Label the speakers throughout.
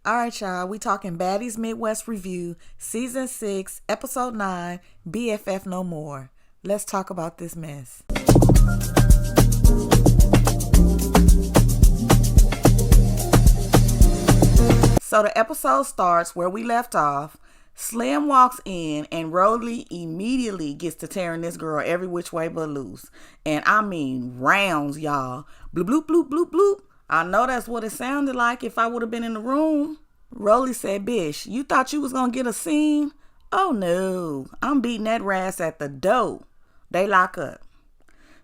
Speaker 1: All right, y'all. We talking Baddies Midwest Review, Season 6, Episode 9, BFF No More. Let's talk about this mess. So the episode starts where we left off. Slim walks in and Rollie immediately gets to tearing this girl every which way but loose. And I mean rounds, y'all. Bloop, bloop, bloop, bloop, bloop. I know that's what it sounded like if I would have been in the room. Rollie said, "Bish, you thought you was going to get a scene? Oh no, I'm beating that ass at the door." They lock up.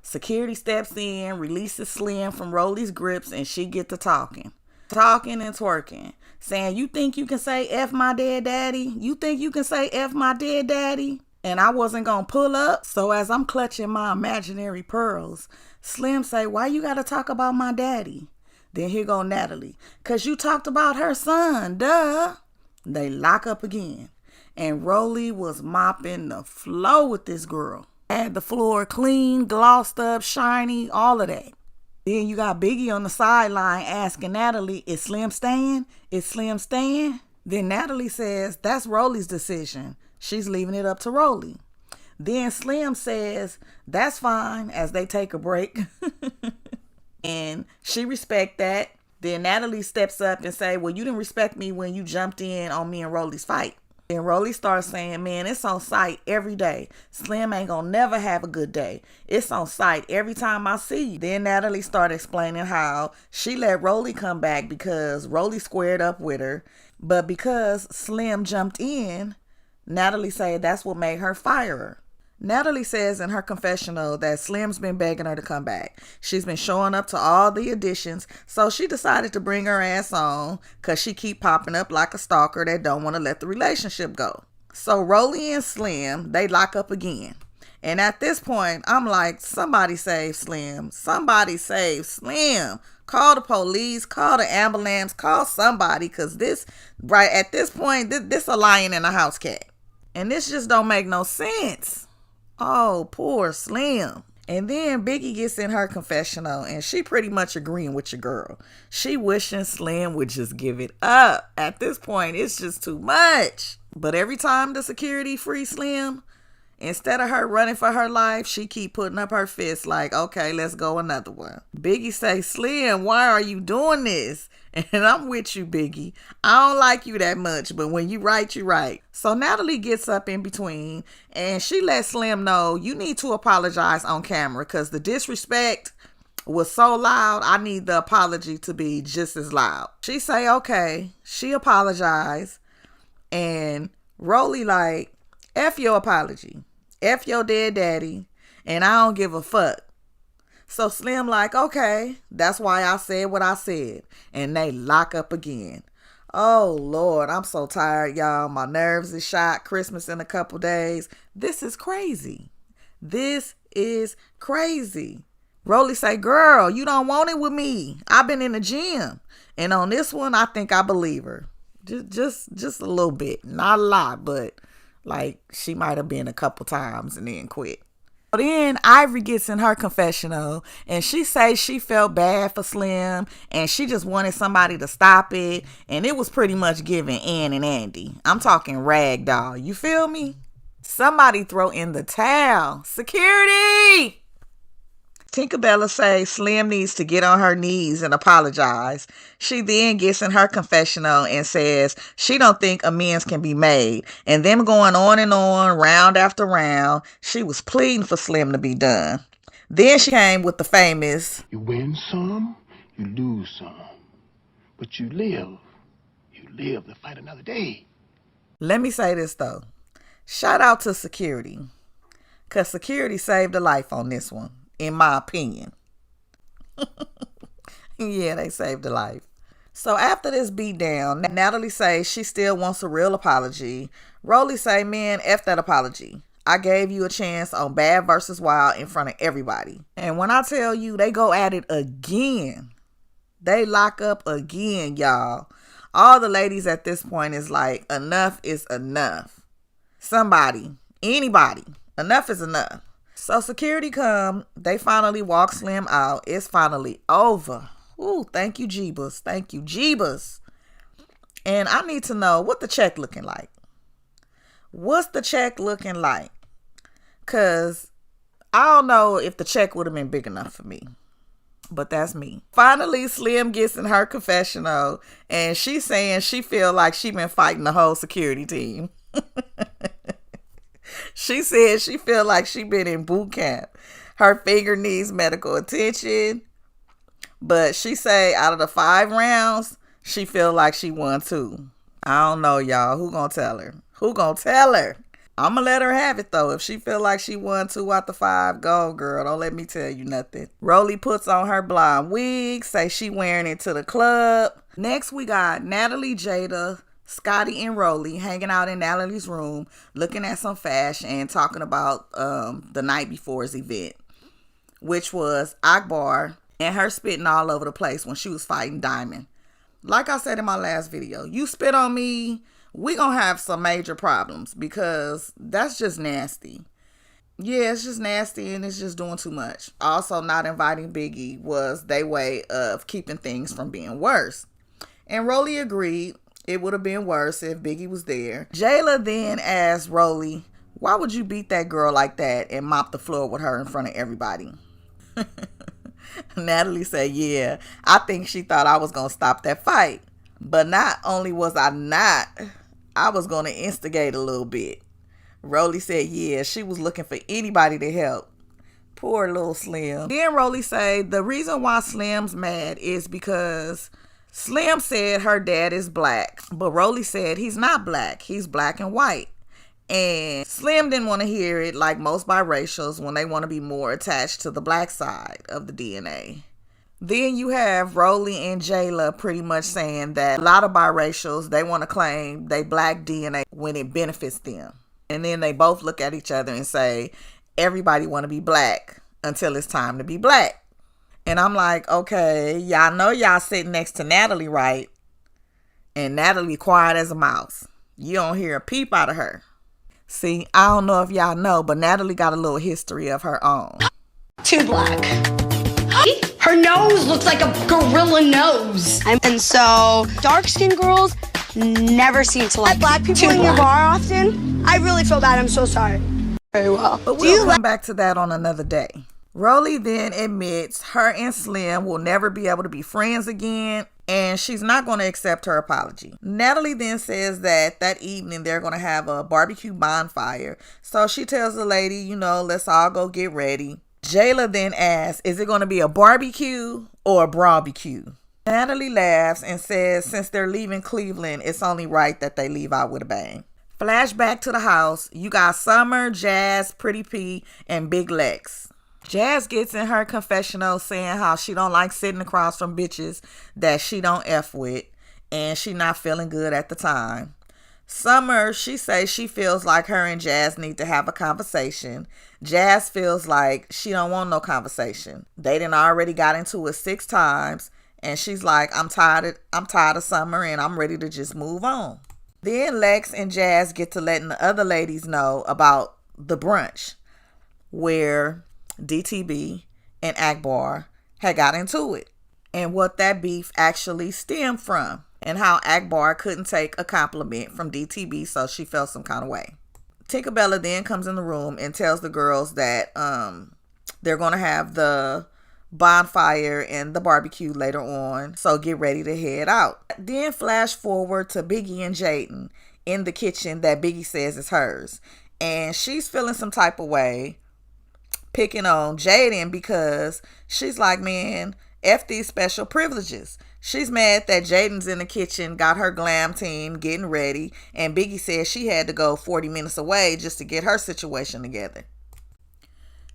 Speaker 1: Security steps in, releases Slim from Rollie's grips, and she get to talking. Talking and twerking. Saying, "You think you can say F my dead daddy? You think you can say F my dead daddy?" And I wasn't going to pull up. So as I'm clutching my imaginary pearls, Slim say, "Why you got to talk about my daddy?" Then here go Natalie. "'Cause you talked about her son, duh." They lock up again. And Rollie was mopping the floor with this girl. Had the floor clean, glossed up, shiny, all of that. Then you got Biggie on the sideline asking Natalie, "Is Slim staying? Is Slim staying?" Then Natalie says, "That's Rollie's decision. She's leaving it up to Rollie." Then Slim says, "That's fine," as they take a break. And she respect that. Then Natalie steps up and say, "Well, you didn't respect me when you jumped in on me and Rollie's fight." Then Rollie starts saying, "Man, it's on sight every day. Slim ain't gonna never have a good day. It's on sight every time I see you." Then Natalie started explaining how she let Rollie come back because Rollie squared up with her. But because Slim jumped in, Natalie said that's what made her fire her. Natalie says in her confessional that Slim's been begging her to come back. She's been showing up to all the auditions, so she decided to bring her ass on because she keep popping up like a stalker that don't want to let the relationship go. So Rollie and Slim, they lock up again. And at this point, I'm like, somebody save Slim. Somebody save Slim. Call the police, call the ambulance, call somebody, because this, right at this point, this a lion and a house cat. And this just don't make no sense. Oh, poor Slim. And then Biggie gets in her confessional and she pretty much agreeing with your girl. She wishing Slim would just give it up. At this point, it's just too much. But every time the security free Slim, instead of her running for her life, she keep putting up her fist like, "Okay, let's go another one." Biggie say, "Slim, why are you doing this?" And I'm with you, Biggie. I don't like you that much, but when you right, you right. So Natalie gets up in between and she lets Slim know, "You need to apologize on camera because the disrespect was so loud. I need the apology to be just as loud." She say, okay. She apologized. And Rollie like, "F your apology. F your dead daddy. And I don't give a fuck." So Slim like, "Okay, that's why I said what I said." And they lock up again. Oh, Lord, I'm so tired, y'all. My nerves is shot. Christmas in a couple days. This is crazy. This is crazy. Rollie say, "Girl, you don't want it with me. I've been in the gym." And on this one, I think I believe her. Just a little bit. Not a lot, but like she might have been a couple times and then quit. Then Ivory gets in her confessional and she says she felt bad for Slim and she just wanted somebody to stop it. And it was pretty much giving Ann and Andy. I'm talking ragdoll. You feel me? Somebody throw in the towel. Security! Tinkerbella says Slim needs to get on her knees and apologize. She then gets in her confessional and says she don't think amends can be made. And them going on and on, round after round, she was pleading for Slim to be done. Then she came with the famous,
Speaker 2: "You win some, you lose some. But you live. You live to fight another day."
Speaker 1: Let me say this though. Shout out to security. Because security saved a life on this one. In my opinion. Yeah, they saved a life. So after this beatdown, Natalie says she still wants a real apology. Rollie say, "Man, F that apology. I gave you a chance on Bad versus Wild in front of everybody." And when I tell you they go at it again, they lock up again, y'all. All the ladies at this point is like, enough is enough. Somebody, anybody, enough is enough. So security come, they finally walk Slim out. It's finally over. Ooh, thank you, Jeebus. Thank you, Jeebus. And I need to know what the check looking like. What's the check looking like? Because I don't know if the check would have been big enough for me. But that's me. Finally, Slim gets in her confessional and she's saying she feel like she been fighting the whole security team. She said she feel like she been in boot camp. Her finger needs medical attention. But she say out of the 5 rounds, she feel like she won 2. I don't know, y'all. Who gonna tell her? Who gonna tell her? I'm gonna let her have it, though. If she feel like she won 2 out the 5, go, girl. Don't let me tell you nothing. Rollie puts on her blonde wig, say she wearing it to the club. Next, we got Natalie, Jada, Scotty, and Rollie hanging out in Natalie's room, looking at some fashion and talking about the night before's event, which was Akbar and her spitting all over the place when she was fighting Diamond. Like I said in my last video, you spit on me, we gonna have some major problems because that's just nasty. Yeah, it's just nasty and it's just doing too much. Also, not inviting Biggie was their way of keeping things from being worse. And Rollie agreed it would have been worse if Biggie was there. Jayla then asked Rollie, why would you beat that girl like that and mop the floor with her in front of everybody? Natalie said, yeah, I think she thought I was going to stop that fight. But not only was I not, I was going to instigate a little bit. Rollie said, yeah, she was looking for anybody to help. Poor little Slim. Then Rollie said the reason why Slim's mad is because Slim said her dad is black. But Rollie said he's not black. He's black and white. And Slim didn't want to hear it like most biracials when they want to be more attached to the black side of the DNA. Then you have Rollie and Jayla pretty much saying that a lot of biracials, they want to claim they black DNA when it benefits them. And then they both look at each other and say, everybody want to be black until it's time to be black. And I'm like, okay, y'all know y'all sitting next to Natalie, right? And Natalie quiet as a mouse. You don't hear a peep out of her. See, I don't know if y'all know, but Natalie got a little history of her own.
Speaker 3: Too black. Her nose looks like a gorilla nose. And so, dark-skinned girls never seem to like black people in your bar often. I really feel bad. I'm so sorry. Very well.
Speaker 1: But we'll come back to that on another day. Rollie then admits her and Slim will never be able to be friends again, and she's not going to accept her apology. Natalie then says that evening they're going to have a barbecue bonfire. So she tells the lady, let's all go get ready. Jayla then asks, is it going to be a barbecue or a barbecue? Natalie laughs and says since they're leaving Cleveland, it's only right that they leave out with a bang. Flashback to the house. You got Summer, Jazz, Pretty P, and Big Lex. Jazz gets in her confessional saying how she don't like sitting across from bitches that she don't F with, and she not feeling good at the time. Summer, she says she feels like her and Jazz need to have a conversation. Jazz feels like she don't want no conversation. They done already got into it 6 times, and she's like, I'm tired of Summer and I'm ready to just move on. Then Lex and Jazz get to letting the other ladies know about the brunch where DTB and Akbar had got into it and what that beef actually stemmed from and how Akbar couldn't take a compliment from DTB, so she felt some kind of way. Tinkerbella then comes in the room and tells the girls that they're going to have the bonfire and the barbecue later on, so get ready to head out. Then flash forward to Biggie and Jaidyn in the kitchen that Biggie says is hers, and she's feeling some type of way, picking on Jaidyn because she's like, man, F these special privileges. She's mad that Jaden's in the kitchen, got her glam team getting ready, and Biggie says she had to go 40 minutes away just to get her situation together.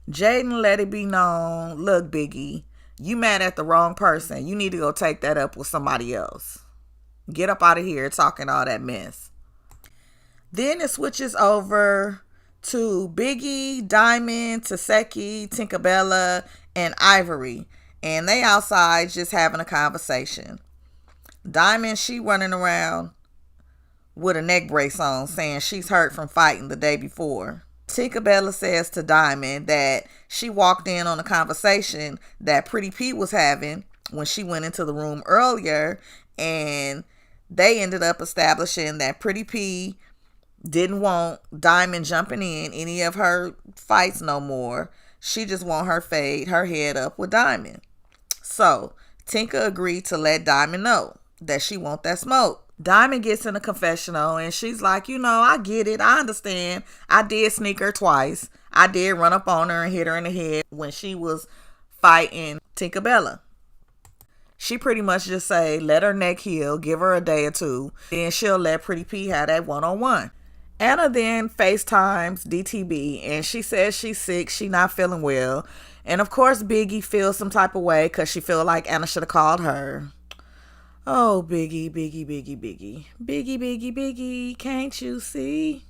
Speaker 1: Jaidyn let it be known, look, Biggie, you mad at the wrong person. You need to go take that up with somebody else. Get up out of here talking all that mess. Then it switches over to Biggie, Diamond, Taseki, Tinkerbella, and Ivory. And they outside just having a conversation. Diamond, she running around with a neck brace on, saying she's hurt from fighting the day before. Tinkerbella says to Diamond that she walked in on a conversation that Pretty P was having when she went into the room earlier, and They ended up establishing that Pretty P didn't want Diamond jumping in any of her fights no more. She just want her fade her head up with Diamond. So Tinka agreed to let Diamond know that she want that smoke. Diamond gets in a confessional and she's like, I get it. I understand. I did sneak her twice. I did run up on her and hit her in the head when she was fighting Tinkerbella. She pretty much just say, let her neck heal, give her a day or two. Then she'll let Pretty P have that one-on-one. Anna then FaceTimes DTB and she says she's sick. She not feeling well. And of course, Biggie feels some type of way because she feel like Anna should have called her. Oh, Biggie, can't you see?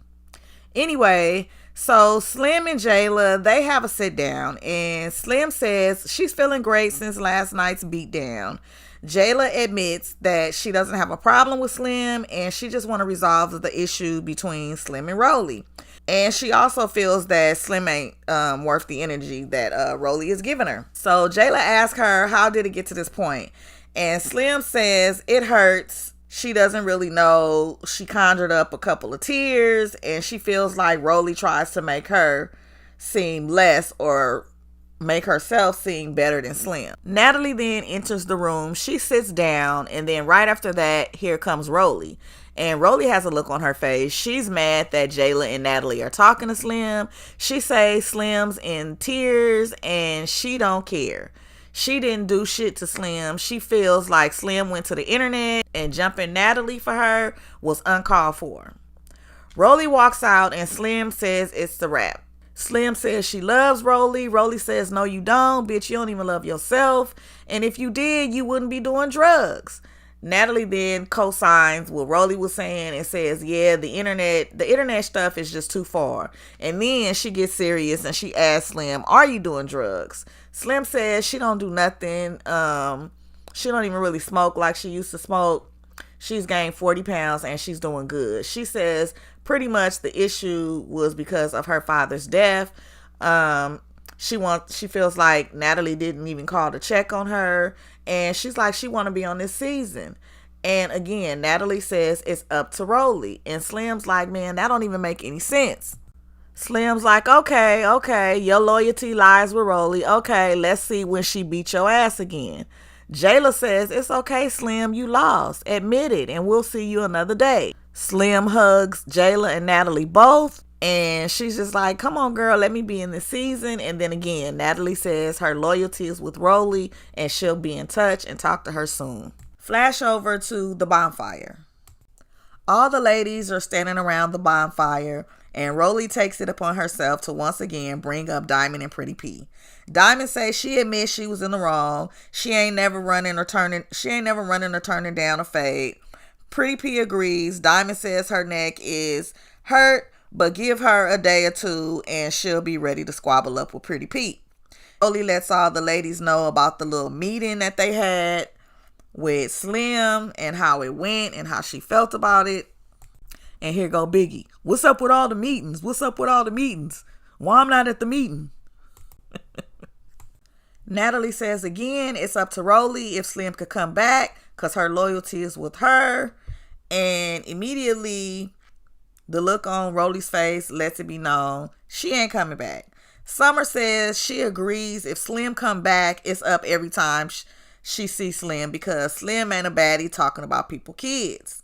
Speaker 1: Anyway, so Slim and Jayla, they have a sit down and Slim says she's feeling great since last night's beatdown. Jayla admits that she doesn't have a problem with Slim and she just want to resolve the issue between Slim and Rollie. And she also feels that Slim ain't worth the energy that Rollie is giving her. So Jayla asks her, how did it get to this point? And Slim says it hurts. She doesn't really know. She conjured up a couple of tears and she feels like Rollie tries to make her seem less or make herself seem better than Slim. Natalie then enters the room. She sits down and then right after that, here comes Rollie. And Rollie has a look on her face. She's mad that Jayla and Natalie are talking to Slim. She says Slim's in tears and she don't care. She didn't do shit to Slim. She feels like Slim went to the internet and jumping Natalie for her was uncalled for. Rollie walks out and Slim says it's the wrap. Slim says she loves Rollie. Rollie says, no, you don't, bitch. You don't even love yourself. And if you did, you wouldn't be doing drugs. Natalie then co-signs what Rollie was saying and says, yeah, the internet stuff is just too far. And then she gets serious and she asks Slim, are you doing drugs? Slim says she don't do nothing. She don't even really smoke like she used to smoke. She's gained 40 pounds and she's doing good. She says pretty much the issue was because of her father's death. She feels like Natalie didn't even call to check on her. And she's like, she want to be on this season. And again, Natalie says it's up to Rollie. And Slim's like, man, that don't even make any sense. Slim's like, okay, your loyalty lies with Rollie. Okay, let's see when she beat your ass again. Jayla says, it's okay, Slim, you lost. Admit it, and we'll see you another day. Slim hugs Jayla and Natalie both, and she's just like, come on, girl, let me be in this season. And then again, Natalie says her loyalty is with Rollie, and she'll be in touch and talk to her soon. Flash over to the bonfire. All the ladies are standing around the bonfire, and Rollie takes it upon herself to once again bring up Diamond and Pretty P. Diamond says she admits she was in the wrong. She ain't never running or turning down a fade. Pretty P agrees. Diamond says her neck is hurt, but give her a day or two and she'll be ready to squabble up with Pretty P. Rollie lets all the ladies know about the little meeting that they had with Slim and how it went and how she felt about it. And here go Biggie. What's up with all the meetings? Why I'm not at the meeting? Natalie says again, it's up to Rollie if Slim could come back because her loyalty is with her. And immediately the look on Rollie's face lets it be known she ain't coming back. Summer says she agrees if Slim come back, it's up every time she sees Slim because Slim ain't a baddie talking about people's kids.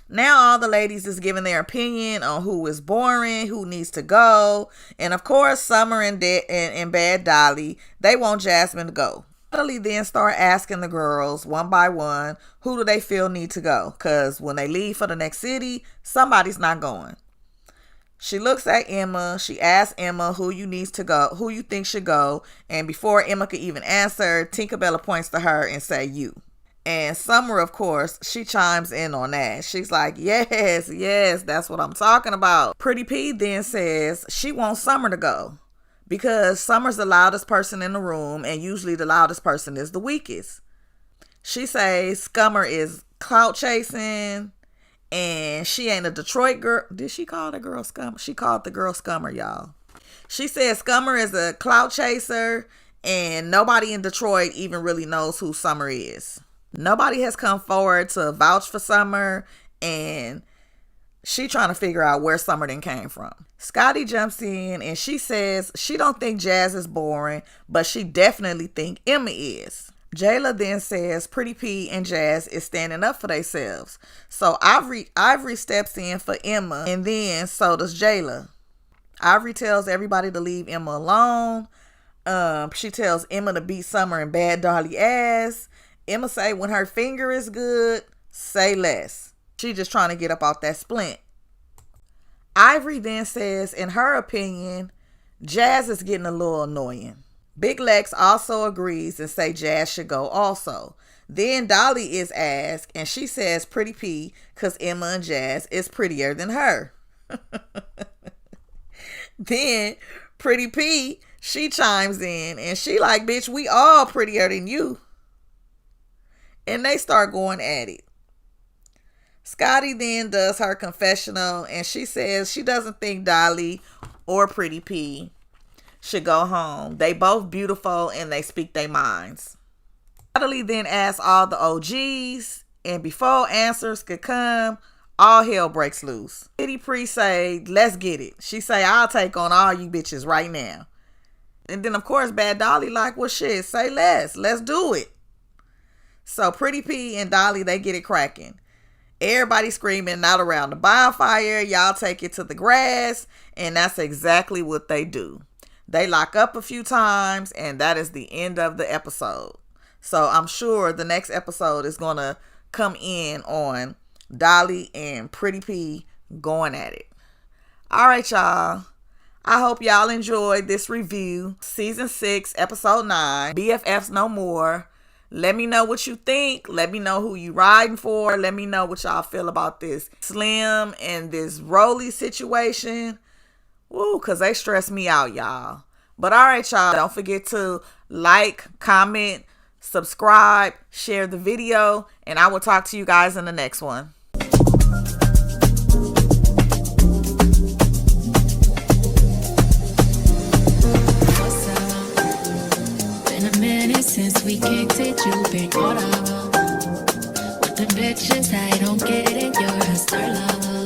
Speaker 1: Now all the ladies is giving their opinion on who is boring, who needs to go. And of course, Summer and Bad Dolly, they want Jasmine to go. Dolly then start asking the girls one by one, who do they feel need to go? Because when they leave for the next city, somebody's not going. She looks at Emma. She asks Emma who you think should go. And before Emma could even answer, Tinkerbella points to her and say, you. And Summer, of course, she chimes in on that. She's like, yes, that's what I'm talking about. Pretty P then says she wants Summer to go because Summer's the loudest person in the room and usually the loudest person is the weakest. She says Scummer is clout chasing and she ain't a Detroit girl. Did she call the girl Scummer? She called the girl Scummer, y'all. She says Scummer is a clout chaser and nobody in Detroit even really knows who Summer is. Nobody has come forward to vouch for Summer, and she trying to figure out where Summer then came from. Scotty jumps in and she says she don't think Jazz is boring, but she definitely think Emma is. Jayla then says Pretty P and Jazz is standing up for themselves. So Ivory steps in for Emma, and then so does Jayla. Ivory tells everybody to leave Emma alone. She tells Emma to beat Summer and Bad Dolly ass. Emma say when her finger is good, say less. She just trying to get up off that splint. Ivory then says, in her opinion, Jazz is getting a little annoying. Big Lex also agrees and say Jazz should go also. Then Dolly is asked, and she says Pretty P because Emma and Jazz is prettier than her. Then Pretty P, she chimes in and she like, bitch, we all prettier than you. And they start going at it. Scotty then does her confessional and she says she doesn't think Dolly or Pretty P should go home. They both beautiful and they speak their minds. Dolly then asks all the OGs, and before answers could come, all hell breaks loose. Pretty Pre say, let's get it. She say, I'll take on all you bitches right now. And then of course Bad Dolly like, well shit, say less. Let's do it. So Pretty P and Dolly, they get it cracking. Everybody screaming, not around the bonfire. Y'all take it to the grass. And that's exactly what they do. They lock up a few times, and that is the end of the episode. So I'm sure the next episode is going to come in on Dolly and Pretty P going at it. All right, y'all. I hope y'all enjoyed this review. Season 6, episode 9, BFFs No More. Let me know what you think. Let me know who you riding for. Let me know what y'all feel about this Slim and this Rollie situation. Woo, because they stress me out, y'all. But all right, y'all. Don't forget to like, comment, subscribe, share the video, and I will talk to you guys in the next one.
Speaker 4: Since we kicked it, you've been caught up with the bitches. I don't get it, you're a star lover.